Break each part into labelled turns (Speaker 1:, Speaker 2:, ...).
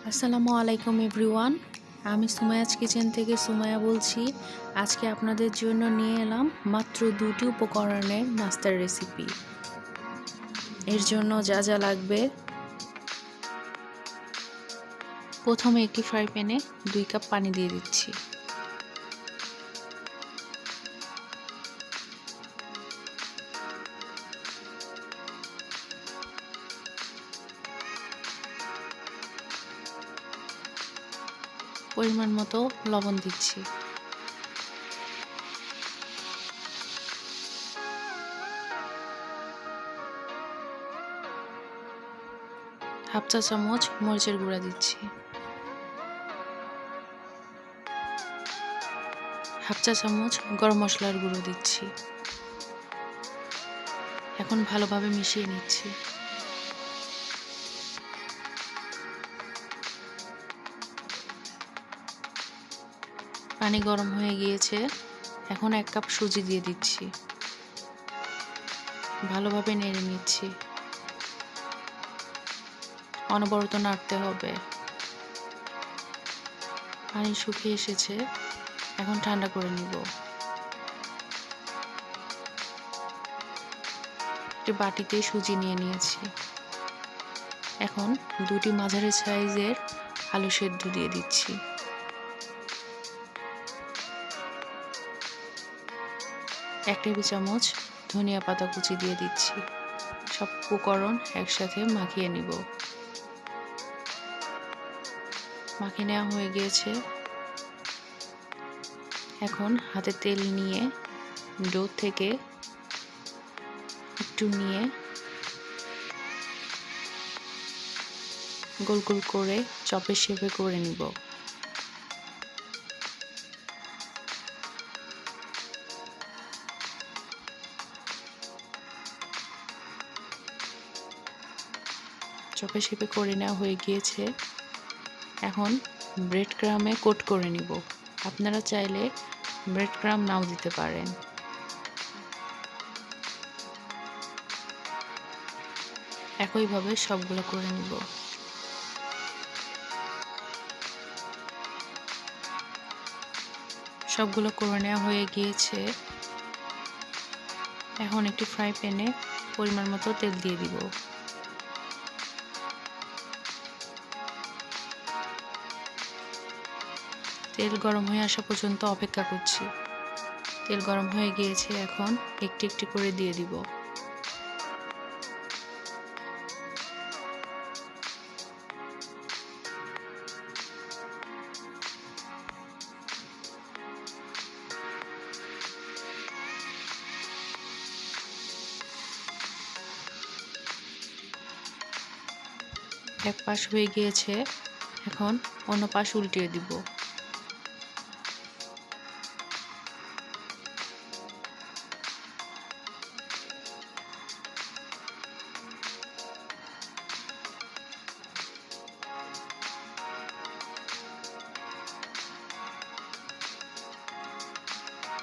Speaker 1: আসসালামু আলাইকুম এভরিওয়ান। আমি সুমাইয়াজ কিচেন থেকে সুমাইয়া বলছি। আজকে আপনাদের জন্য নিয়ে এলাম মাত্র 2টি উপকরণের নাস্তার রেসিপি। এর জন্য যা যা লাগবে, প্রথমে একটি ফ্রাই প্যানে 2 কাপ পানি দিয়ে দিচ্ছি। পরিমাণ মতো লবণ দিচ্ছি। হাফ চা চামচ মরিচের গুঁড়া দিচ্ছি। হাফ চা চামচ গরম মশলার গুঁড়ো দিচ্ছি। এখন ভালোভাবে মিশিয়ে নিচ্ছি। পানি গরম হয়ে গিয়েছে। এখন 1 কাপ সুজি দিয়ে দিচ্ছি। ভালোভাবে নেড়ে নিচ্ছি। অনবরত নাড়তে হবে। পানি শুকিয়ে এসেছে। এখন ঠান্ডা করে নিব। একটি বাটিতে সুজি নিয়ে নিয়েছি। এখন 2টি মাঝারি সাইজের আলু সেদ্ধ দিয়ে দিচ্ছি। এক টেবিল চামচ ধনিয়া পাতা কুচি দিয়ে দিচ্ছি। সব উপকরণ একসাথে মাখিয়ে নিব। মাখিয়ে নেওয়া হয়ে গিয়েছে। এখন হাতে তেল নিয়ে ডো থেকে একটু নিয়ে গোল গোল করে চপের শেপে করে নিব। চপের শেপে করে নেওয়া হয়ে গিয়েছে। এখন ব্রেড ক্রামে কোট করে নিব। আপনারা চাইলে ব্রেড ক্রাম নাও দিতে পারেন। একইভাবে সবগুলো করে নিব। সবগুলো করে নেওয়া হয়ে গিয়েছে। এখন একটি ফ্রাই প্যানে পরিমাণ মতো তেল দিয়ে দিব। তেল গরম হয়ে আসা পর্যন্ত অপেক্ষা করছি। তেল গরম হয়ে গিয়েছে। এখন একটি একটি করে দিয়ে দিব। এক পাশ হয়ে গিয়েছে। এখন অন্য পাশ উল্টিয়ে দিব।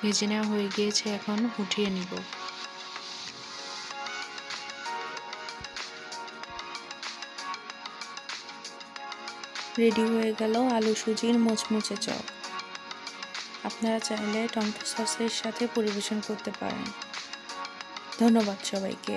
Speaker 1: ভেজে নেওয়া হয়ে গিয়েছে। এখন উঠিয়ে নিব। রেডি হয়ে গেল আলু সুজির মুচমুচে চপ। আপনারা চাইলে টমেটো সসের সাথে পরিবেশন করতে পারেন। ধন্যবাদ সবাইকে।